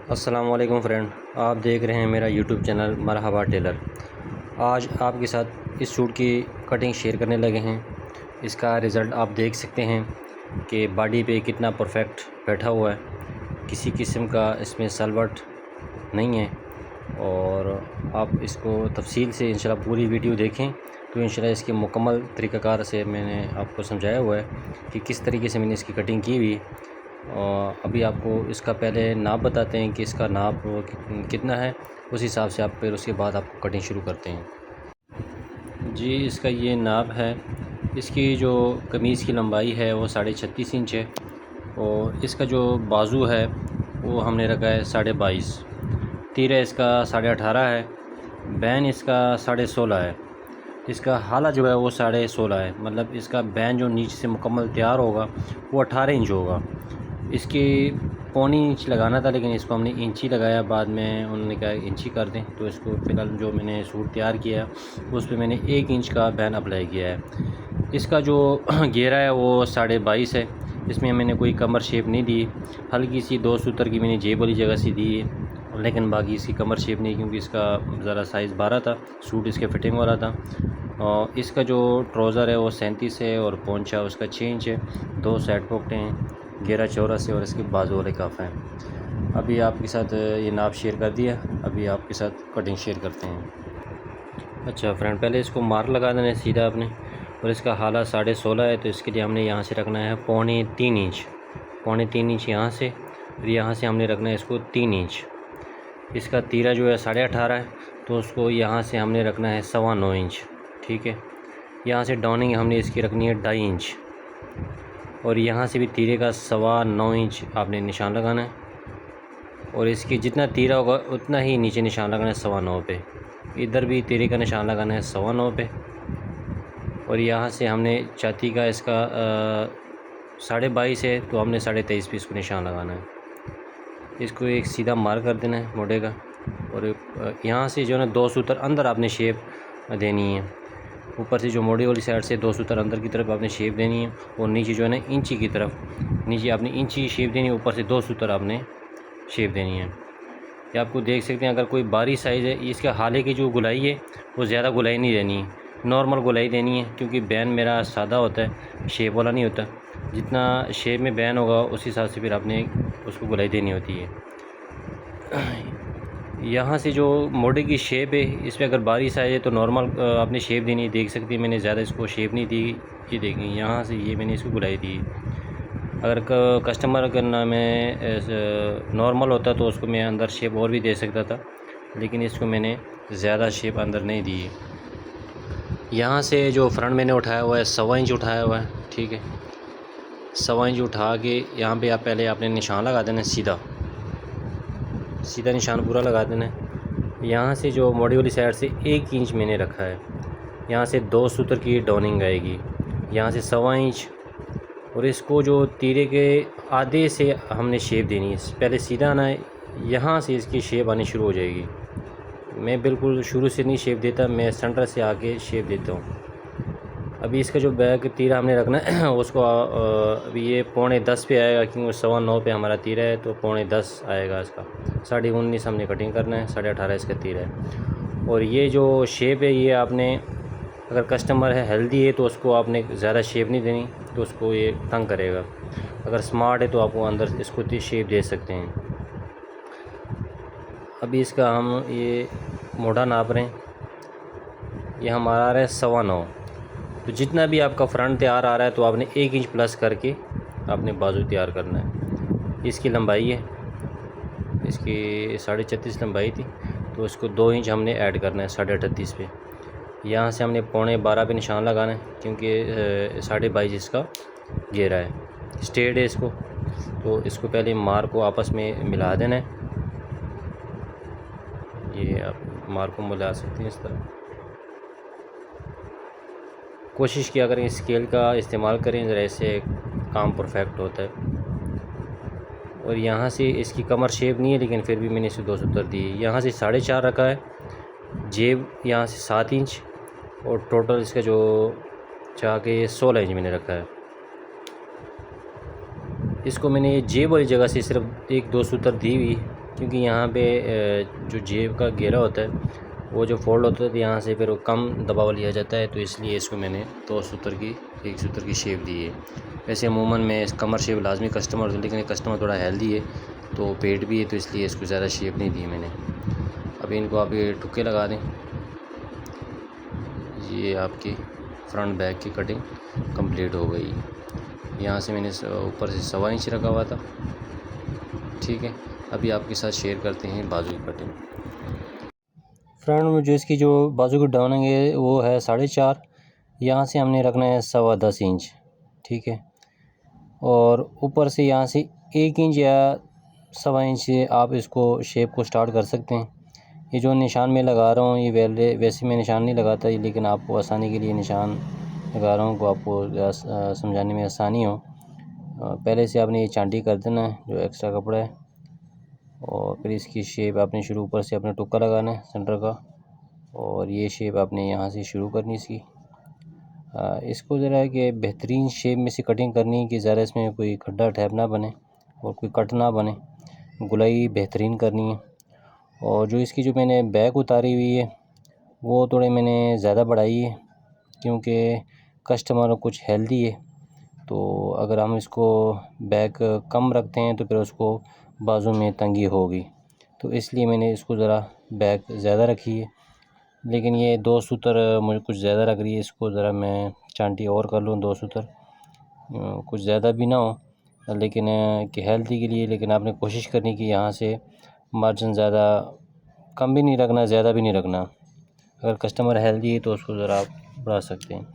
अस्सलाम वालेकुम फ्रेंड, आप देख रहे हैं मेरा यूट्यूब चैनल मरहबा टेलर। आज आपके साथ इस सूट की कटिंग शेयर करने लगे हैं। इसका रिज़ल्ट आप देख सकते हैं कि बॉडी पे कितना परफेक्ट बैठा हुआ है, किसी किस्म का इसमें सलवट नहीं है। और आप इसको तफसील से इंशाल्लाह पूरी वीडियो देखें तो इंशाल्लाह इसके मुकम्मल तरीक़ाकार से मैंने आपको समझाया हुआ है कि किस तरीके से मैंने इसकी कटिंग की हुई। और अभी आपको इसका पहले नाप बताते हैं कि इसका नाप कितना है, उस हिसाब से आप फिर उसके बाद आपको कटिंग शुरू करते हैं। जी, इसका ये नाप है। इसकी जो कमीज़ की लंबाई है वो 36.5 इंच है और इसका जो बाजू है वो हमने रखा है 22.5। तीरा इसका 18.5 है। बैन इसका 16.5 है। इसका हाला जो है वो 16.5 है। मतलब इसका बैन जो नीचे से मुकम्मल तैयार होगा वो 18 इंच होगा। इसकी पौनी इंच लगाना था लेकिन इसको हमने इंची लगाया, बाद में उन्होंने कहा इंची कर दें। तो इसको फ़िलहाल जो मैंने सूट तैयार किया उस पे मैंने 1 इंच का बैन अप्लाई किया है। इसका जो घेरा है वो 22.5 है। इसमें मैंने कोई कमर शेप नहीं दी, हल्की सी 2 सूत्र की मैंने जेब वाली जगह से दी है, लेकिन बाकी इसकी कमर शेप नहीं, क्योंकि इसका ज़रा साइज़ 12 था, सूट इसके फिटिंग वाला था। और इसका जो ट्राउज़र है वो 37 है और पोंचा उसका 6 इंच है। 2 साइड पॉकेटें हैं, घेरा चौरस है और इसके बाजू वाले काफ़ा हैं। अभी आपके साथ ये नाप शेयर कर दिया, अभी आपके साथ कटिंग शेयर करते हैं। अच्छा फ्रेंड, पहले इसको मार्क लगा देना है सीधा आपने। और इसका हाला 16.5 है, तो इसके लिए हमने यहाँ से रखना है 3.25 इंच। 3.25 इंच यहाँ से, फिर यहाँ से हमने रखना है इसको 3 इंच। इसका तीरा जो है 18.5 है, तो उसको यहाँ से हमने रखना है 9.25 इंच। ठीक है, यहाँ से डाउनिंग हमने इसकी रखनी है 2.5 इंच और यहाँ से भी तीरे का 9.25 इंच आपने निशान लगाना है। और इसकी जितना तीरा होगा उतना ही नीचे निशान लगाना है 9.25 पे। इधर भी तीरे का निशान लगाना है 9.25 पे। और यहाँ से हमने छाती का इसका 22.5 है, तो हमने 23.5 पे इसको निशान लगाना है। इसको एक सीधा मार्क कर देना है मोड़े का। और यहाँ से जो है ना 2 सूत्र अंदर आपने शेप देनी है। ऊपर से जो मोड़ी वाली साइड से 2 सूत्र अंदर की तरफ आपने शेप देनी है और नीचे जो है ना इंची की तरफ, नीचे आपने इंची शेप देनी है, ऊपर से 2 सूत्र आपने शेप देनी है। ये आपको देख सकते हैं, अगर कोई बारीक साइज़ है, इसका हाले की जो गुलाई है वो ज़्यादा गुलाई नहीं देनी है, नॉर्मल गुलाई देनी है, क्योंकि बैन मेरा सादा होता है, शेप वाला नहीं होता। जितना शेप में बैन होगा उस हिसाब से फिर आपने उसको गुलाई देनी होती है। यहाँ से जो मोड़े की शेप है, इस पर अगर बारीक साइज है तो नॉर्मल आपने शेप देनी है। देख सकती है मैंने ज़्यादा इसको शेप नहीं दी। ये देखें, यहाँ से ये मैंने इसको गुलाई दी। अगर कस्टमर करना मैं नॉर्मल होता तो उसको मैं अंदर शेप और भी दे सकता था, लेकिन इसको मैंने ज़्यादा शेप अंदर नहीं दी है। यहाँ से जो फ्रंट मैंने उठाया हुआ है 1.25 इंच उठाया हुआ है। ठीक है, 1.25 इंच उठा के यहाँ पे आप पहले आपने निशान लगा देना है, सीधा सीधा निशान पूरा लगा देना है। यहाँ से जो मोड़ी वाली साइड से 1 इंच मैंने रखा है, यहाँ से 2 सूत्र की डाउनिंग आएगी, यहाँ से 1.25 इंच। और इसको जो तीरे के आधे से हमने शेप देनी है, पहले सीधा आना है, यहाँ से इसकी शेप आनी शुरू हो जाएगी। मैं बिल्कुल शुरू से नहीं शेप देता, मैं सेंटर से आके शेप देता हूँ। अभी इसका जो बैक तीरा हमने रखना है उसको अभी ये 9.25 पे आएगा, क्योंकि 9.25 पे हमारा तीरा है, तो 9.10 आएगा इसका। 19.5 हमने कटिंग करना है, 18.5 इसका तीरा है। और ये जो शेप है ये आपने, अगर कस्टमर है हेल्दी है तो उसको आपने ज़्यादा शेप नहीं देनी, तो उसको ये तंग करेगा। अगर स्मार्ट है तो आपको अंदर इसको शेप दे सकते हैं। अभी इसका हम ये मोटा नाप रहे हैं, ये हमारा आ रहा है 9.25। तो जितना भी आपका फ्रंट तैयार आ रहा है तो आपने 1 इंच प्लस करके आपने बाजू तैयार करना है। इसकी लंबाई है, इसकी 36.5 लंबाई थी, तो इसको 2 इंच हमने ऐड करना है 38.5 पे। यहाँ से हमने 12.25 पे निशान लगाना है, क्योंकि 22.5 इसका घेरा है, स्ट्रेट है इसको। तो इसको पहले मार्क को आपस में मिला देना है। ये आप मार्क को मिला सकते हैं इस तरह। कोशिश किया करें स्केल का इस्तेमाल करें, ज़रा इससे काम परफेक्ट होता है। और यहाँ से इसकी कमर शेप नहीं है, लेकिन फिर भी मैंने इसे 2 सूत्र दी। यहाँ से 4.5 रखा है, जेब यहाँ से 7 इंच और टोटल इसका जो चाह के 16 इंच मैंने रखा है। इसको मैंने जेब वाली जगह से सिर्फ 1-2 सूत्र दी हुई क्योंकि यहाँ पे जो जेब का घेरा होता है वो जो फोल्ड होता है तो यहाँ से फिर वो कम दबाव लिया जाता है, तो इसलिए इसको मैंने 2 सूत्र की 1 सूत्र की शेप दी है। वैसे अमूमन मैं कमर शेप लाजमी कस्टमर, लेकिन कस्टमर थोड़ा हेल्दी है तो पेट भी है, तो इसलिए इसको ज़्यादा शेप नहीं दी मैंने। अभी इनको आप ये टुक्के लगा दें। ये आपकी फ्रंट बैक की कटिंग कंप्लीट हो गई। यहाँ से मैंने ऊपर से 1.25 इंच रखा हुआ था, ठीक है। अभी आपके साथ शेयर करते हैं बाजू की कटिंग। फ्रंट में जो इसकी जो बाजू की डाउनिंग है वो है 4.5, यहाँ से हमने रखना है 10.25 इंच, ठीक है। और ऊपर से यहाँ से 1 इंच या 1.25 इंच से आप इसको शेप को स्टार्ट कर सकते हैं। ये जो निशान मैं लगा रहा हूँ ये वैसे मैं निशान नहीं लगाता, लेकिन आपको आसानी के लिए निशान लगा रहा हूँ, को आपको समझाने में आसानी हो। पहले से आपने ये चांटी कर देना है जो एक्स्ट्रा कपड़ा है, और फिर इसकी शेप आपने शुरू ऊपर से अपने टुक्का लगाना है सेंटर का, और ये शेप आपने यहाँ से शुरू करनी इसकी। इसको ज़रा कि बेहतरीन शेप में से कटिंग करनी है कि ज़रा इसमें कोई खड्डा टैप ना बने और कोई कट ना बने, गुलाई बेहतरीन करनी है। और जो इसकी जो मैंने बैक उतारी हुई है वो थोड़े मैंने ज़्यादा बढ़ाई है, क्योंकि कस्टमर कुछ हेल्दी है, तो अगर हम इसको बैक कम रखते हैं तो फिर उसको बाजू में तंगी होगी, तो इसलिए मैंने इसको ज़रा बैक ज़्यादा रखी है। लेकिन ये 2 सूत्र मुझे कुछ ज़्यादा लग रही है, इसको ज़रा मैं चांटी और कर लूँ 2 सूत्र, कुछ ज़्यादा भी ना हो, लेकिन कि हेल्दी के लिए। लेकिन आपने कोशिश करनी कि यहाँ से मार्जिन ज़्यादा कम भी नहीं रखना, ज़्यादा भी नहीं रखना। अगर कस्टमर हेल्दी है तो उसको ज़रा आप बढ़ा सकते हैं।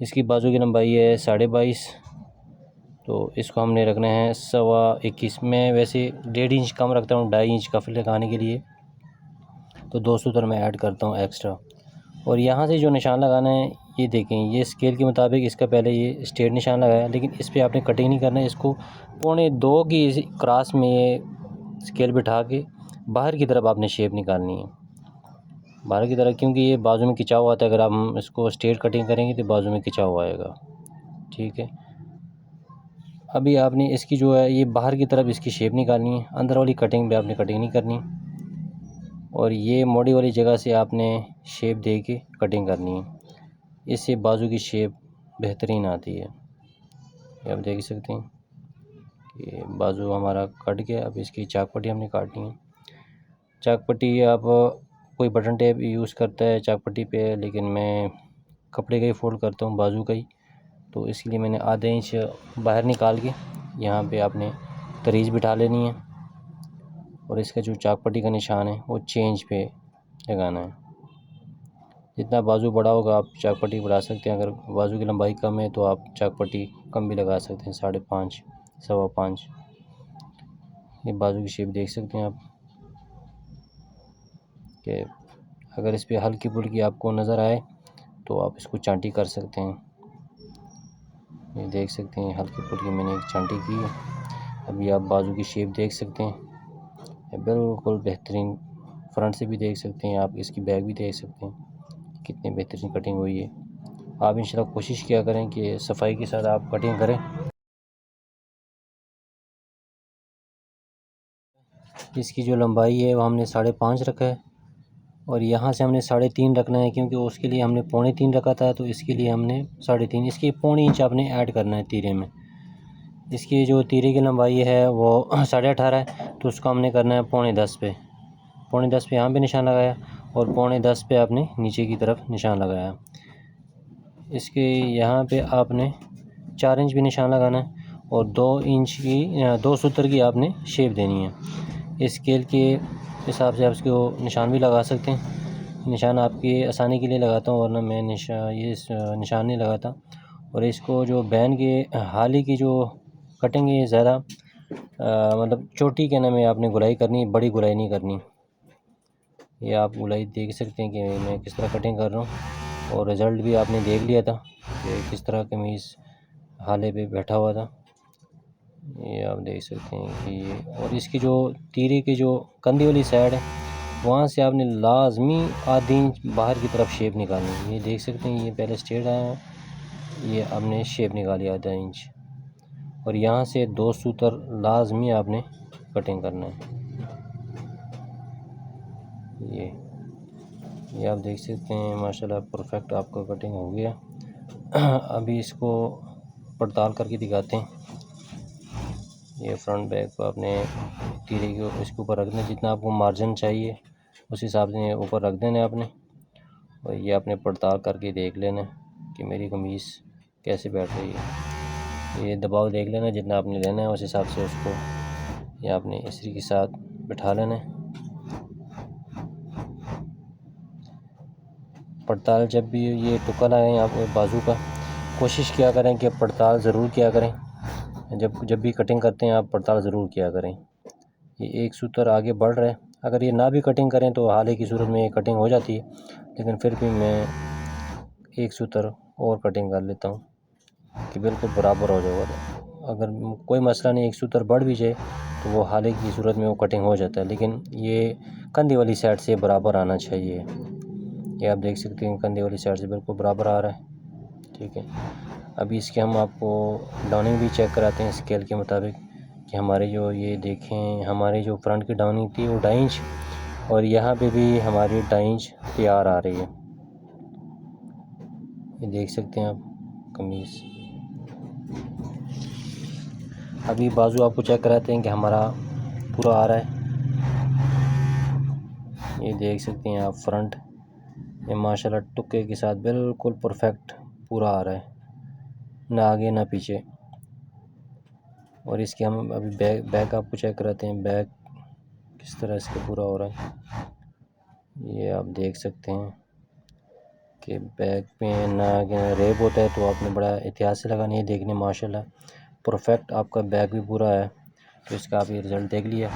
इसकी बाजू की लंबाई है 22.5, तो इसको हमने रखना है 21.25 में। वैसे 1.5 इंच कम रखता हूँ 2.5 इंच कफ लगाने के लिए, तो 2 सूत्र मैं ऐड करता हूँ एक्स्ट्रा। और यहाँ से जो निशान लगाना है ये देखें, ये स्केल के मुताबिक इसका पहले ये स्ट्रेट निशान लगाया, लेकिन इस पर आपने कटिंग नहीं करना है। इसको 1.25 की क्रॉस में ये स्केल बिठा के बाहर की तरफ आपने शेप निकालनी है, बाहर की तरफ, क्योंकि ये बाजू में खिंचाव आता है। अगर हम इसको स्ट्रेट कटिंग करेंगे तो बाजू में खिंचाव आएगा, ठीक है। अभी आपने इसकी जो है ये बाहर की तरफ इसकी शेप निकालनी है, अंदर वाली कटिंग पे आपने कटिंग नहीं करनी, और ये मोड़ी वाली जगह से आपने शेप दे के कटिंग करनी है। इससे बाजू की शेप बेहतरीन आती है। ये आप देख सकते हैं कि बाजू हमारा कट गया। अब इसकी चाक पट्टी हमने काटनी है। चाक पट्टी आप कोई बटन टेप यूज़ करता है चाक पट्टी पे, लेकिन मैं कपड़े का ही फोल्ड करता हूँ बाजू का ही, तो इसलिए मैंने आधा इंच बाहर निकाल के यहाँ पे आपने तरीज बिठा लेनी है, और इसका जो चाक पट्टी का निशान है वो चेंज पे लगाना है। जितना बाजू बड़ा होगा आप चाक पट्टी बढ़ा सकते हैं, अगर बाजू की लंबाई कम है तो आप चाक पट्टी कम भी लगा सकते हैं, 5.5 5.25। ये बाजू की शेप देख सकते हैं आप कि अगर इस पर हल्की फुल्की आपको नज़र आए तो आप इसको चांटी कर सकते हैं। ये देख सकते हैं हल्की फुल्की मैंने एक चांटी की है। अभी आप बाजू की शेप देख सकते हैं, बिल्कुल बेहतरीन। फ्रंट से भी देख सकते हैं आप, इसकी बैक भी देख सकते हैं कितनी बेहतरीन कटिंग हुई है। आप इंशाल्लाह कोशिश किया करें कि सफाई के साथ आप कटिंग करें। इसकी जो लंबाई है वो हमने 5.5 रखा है, और यहाँ से हमने 3.5 रखना है, क्योंकि उसके लिए हमने 3.25 रखा था, तो इसके लिए हमने 3.5, इसकी 0.25 इंच आपने ऐड करना है तीरे में। इसकी जो तीरे की लंबाई है वो 18.5 है, तो उसको हमने करना है 9.10 पे। 9.10 पे यहाँ पे निशान लगाया, और 9.10 पे आपने नीचे की तरफ निशान लगाया। इसके यहाँ पे आपने 4 इंच भी निशान लगाना है, और 2 इंच की 2 सूत्र की आपने शेप देनी है। स्केल के हिसाब से आप इसको निशान भी लगा सकते हैं। निशान आपकी आसानी के लिए लगाता हूँ, वरना मैं निशान नहीं लगाता। और इसको जो बैन के हाली की जो कटिंग है ज़्यादा मतलब चोटी के नाम में आपने गुलाई करनी, बड़ी गुलाई नहीं करनी। ये आप गुलाई देख सकते हैं कि मैं किस तरह कटिंग कर रहा हूँ, और रिज़ल्ट भी आपने देख लिया था कि किस तरह कमीज़ हाले पे बैठा हुआ था। ये आप देख सकते हैं कि ये, और इसकी जो तीरे की जो कंधी वाली साइड है वहाँ से आपने लाजमी आधी इंच बाहर की तरफ शेप निकालनी है। ये देख सकते हैं ये पहले स्ट्रेट आया है, ये आपने शेप निकाली आधा इंच, और यहाँ से 2 सूत्र लाजमी आपने कटिंग करना है। ये आप देख सकते हैं माशाल्लाह परफेक्ट आपका कटिंग हो गया। अभी इसको पड़ताल करके दिखाते हैं। ये फ्रंट बैक को आपने तीरे को इसके ऊपर रख देना, जितना आपको मार्जिन चाहिए उस हिसाब से ऊपर रख देना आपने, और ये आपने पड़ताल करके देख लेना कि मेरी कमीज़ कैसे बैठ रही है। ये दबाव देख लेना जितना आपने लेना है, उस हिसाब से उसको ये आपने इस्त्री के साथ बिठा लेना है। पड़ताल जब भी ये टुका लगाएं आप बाजू का, कोशिश किया करें कि पड़ताल ज़रूर किया करें। जब भी कटिंग करते हैं आप पड़ताल ज़रूर किया करें। ये एक सूत्र आगे बढ़ रहा है, अगर ये ना भी कटिंग करें तो हाल ही की सूरत में ये कटिंग हो जाती है, लेकिन फिर भी मैं एक सूत्र और कटिंग कर लेता हूँ कि बिल्कुल बराबर हो जाएगा। अगर कोई मसला नहीं, एक सूत्र बढ़ भी जाए तो वो हाल ही की सूरत में वो कटिंग हो जाता है, लेकिन ये कंधे वाली साइड से बराबर आना चाहिए। ये आप देख सकते हैं कंधे वाली साइड से बिल्कुल बराबर आ रहा है। ठीक है, अभी इसके हम आपको डाउनिंग भी चेक कराते हैं स्केल के मुताबिक कि हमारे जो ये देखें हमारे जो फ्रंट की डाउनिंग थी वो 2.5 इंच, और यहाँ पे भी हमारी 2.5 इंच तैयार आ रही है। ये देख सकते हैं आप कमीज़। अभी बाजू आपको चेक कराते हैं कि हमारा पूरा आ रहा है। ये देख सकते हैं आप फ्रंट, ये माशाल्लाह टुक्के के साथ बिल्कुल परफेक्ट पूरा आ रहा है, ना आगे ना पीछे। और इसके हम अभी बैक आपको चेक कराते हैं, बैक किस तरह इसका पूरा हो रहा है। ये आप देख सकते हैं कि बैक पे ना रेब होता है तो आपने बड़ा एहतियात से लगानी है। देखने माशाल्लाह परफेक्ट आपका बैक भी पूरा है, तो इसका आप ये रिज़ल्ट देख लिया।